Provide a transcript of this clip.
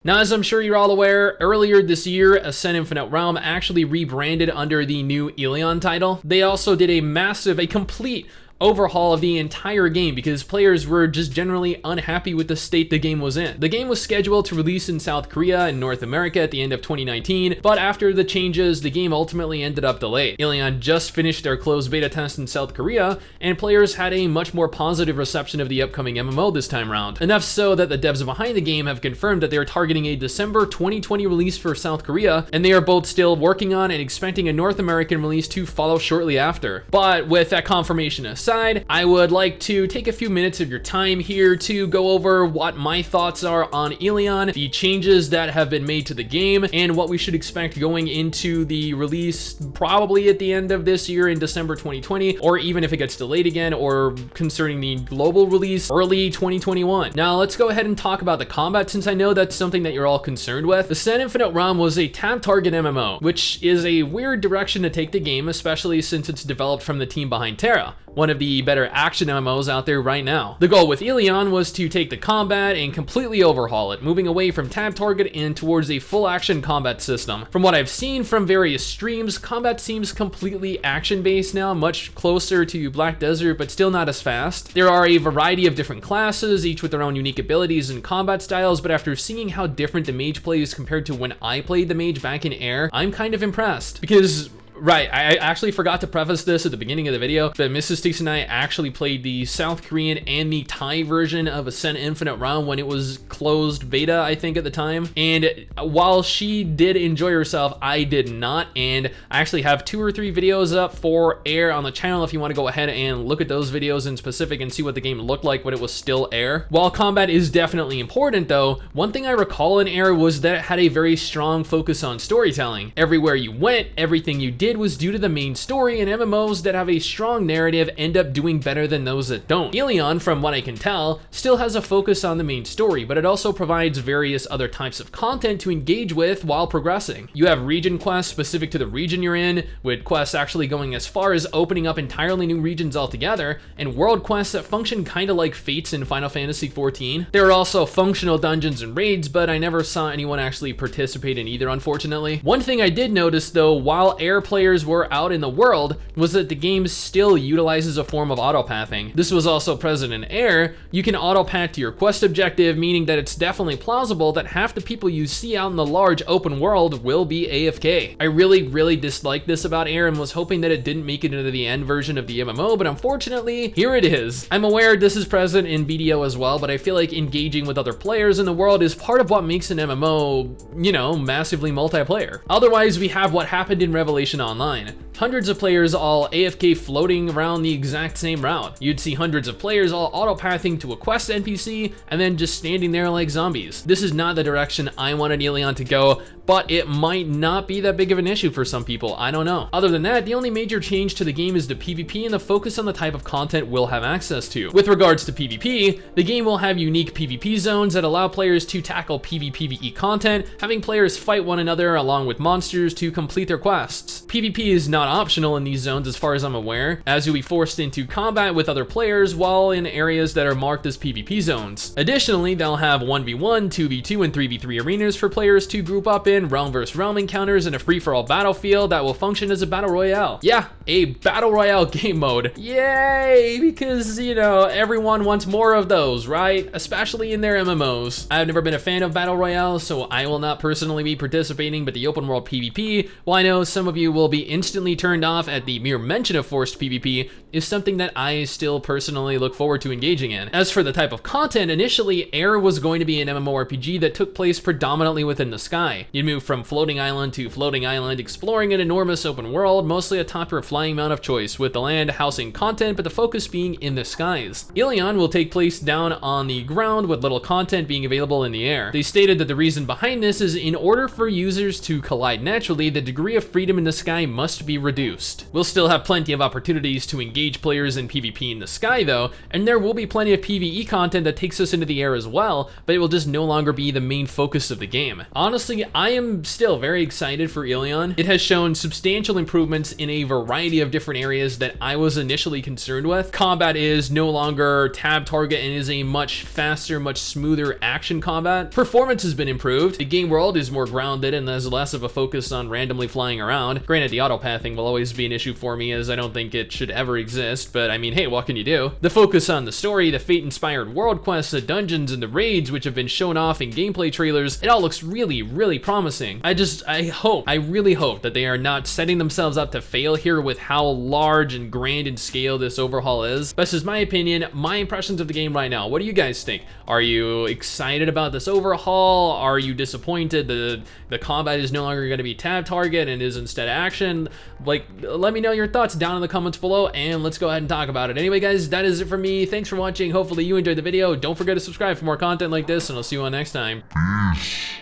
Now, as I'm sure you're all aware, earlier this year, Ascent Infinite Realm actually rebranded under the new Elyon title. They also did a complete overhaul of the entire game because players were just generally unhappy with the state the game was in. The game was scheduled to release in South Korea and North America at the end of 2019, but after the changes, the game ultimately ended up delayed. Elyon just finished their closed beta test in South Korea, and players had a much more positive reception of the upcoming MMO this time around. Enough so that the devs behind the game have confirmed that they are targeting a December 2020 release for South Korea, and they are both still working on and expecting a North American release to follow shortly after. But with that confirmation aside, I would like to take a few minutes of your time here to go over what my thoughts are on Elyon, the changes that have been made to the game, and what we should expect going into the release probably at the end of this year in December 2020, or even if it gets delayed again, or concerning the global release early 2021. Now let's go ahead and talk about the combat, since I know that's something that you're all concerned with. Ascent Infinite Realm was a tab target MMO, which is a weird direction to take the game, especially since it's developed from the team behind Terra, one of the better action MMOs out there right now. The goal with Elyon was to take the combat and completely overhaul it, moving away from tab target and towards a full action combat system. From what I've seen from various streams, combat seems completely action based now, much closer to Black Desert, but still not as fast. There are a variety of different classes, each with their own unique abilities and combat styles, but after seeing how different the mage plays compared to when I played the mage back in Air, I'm kind of impressed. Because right, I actually forgot to preface this at the beginning of the video, but Mrs. Sticks and I actually played the South Korean and the Thai version of Ascent Infinite Realm when it was closed beta, I think, at the time. And while she did enjoy herself, I did not. And I actually have 2 or 3 videos up for Air on the channel if you want to go ahead and look at those videos in specific and see what the game looked like when it was still Air. While combat is definitely important though, one thing I recall in Air was that it had a very strong focus on storytelling. Everywhere you went, everything you did was due to the main story, and MMOs that have a strong narrative end up doing better than those that don't. Elyon, from what I can tell, still has a focus on the main story, but it also provides various other types of content to engage with while progressing. You have region quests specific to the region you're in, with quests actually going as far as opening up entirely new regions altogether, and world quests that function kinda like fates in Final Fantasy XIV. There are also functional dungeons and raids, but I never saw anyone actually participate in either, unfortunately. One thing I did notice though, while Air players were out in the world, was that the game still utilizes a form of autopathing. This was also present in Air. You can autopath to your quest objective, meaning that it's definitely plausible that half the people you see out in the large open world will be AFK. I really disliked this about Air and was hoping that it didn't make it into the end version of the MMO, but unfortunately, here it is. I'm aware this is present in BDO as well, but I feel like engaging with other players in the world is part of what makes an MMO, you know, massively multiplayer. Otherwise, we have what happened in Revelation Online. Hundreds of players all AFK floating around the exact same route. You'd see hundreds of players all autopathing to a quest NPC and then just standing there like zombies. This is not the direction I wanted Elyon to go, but it might not be that big of an issue for some people, I don't know. Other than that, the only major change to the game is the PvP and the focus on the type of content we'll have access to. With regards to PvP, the game will have unique PvP zones that allow players to tackle PvPvE content, having players fight one another along with monsters to complete their quests. PvP is not optional in these zones as far as I'm aware, as you'll be forced into combat with other players while in areas that are marked as PvP zones. Additionally, they'll have 1v1, 2v2, and 3v3 arenas for players to group up in, realm versus realm encounters, and a free-for-all battlefield that will function as a battle royale. Yeah, a battle royale game mode. Yay! Because, you know, everyone wants more of those, right? Especially in their MMOs. I've never been a fan of battle royales, so I will not personally be participating, but the open world PvP, while I know some of you will be instantly turned off at the mere mention of forced PvP, is something that I still personally look forward to engaging in. As for the type of content, initially Air was going to be an MMORPG that took place predominantly within the sky. You'd move from floating island to floating island, exploring an enormous open world, mostly atop your flying mount of choice, with the land housing content but the focus being in the skies. Elyon will take place down on the ground, with little content being available in the air. They stated that the reason behind this is in order for users to collide naturally, the degree of freedom in the sky sky must be reduced. We'll still have plenty of opportunities to engage players in PvP in the sky though, and there will be plenty of PvE content that takes us into the air as well, but it will just no longer be the main focus of the game. Honestly, I am still very excited for Elyon. It has shown substantial improvements in a variety of different areas that I was initially concerned with. Combat is no longer tab target and is a much faster, much smoother action combat. Performance has been improved. The game world is more grounded and there's less of a focus on randomly flying around. Granted, the autopathing will always be an issue for me as I don't think it should ever exist, but I mean, hey, what can you do? The focus on the story, the Fate-inspired world quests, the dungeons, and the raids, which have been shown off in gameplay trailers, it all looks really, really promising. I really hope that they are not setting themselves up to fail here with how large and grand in scale this overhaul is. This is my opinion, my impressions of the game right now. What do you guys think? Are you excited about this overhaul? Are you disappointed the combat is no longer going to be tab target and is instead action? Like, let me know your thoughts down in the comments below and let's go ahead and talk about it. Anyway guys, that is it for me. Thanks for watching. Hopefully you enjoyed the video. Don't forget to subscribe for more content like this and I'll see you on next time. Peace.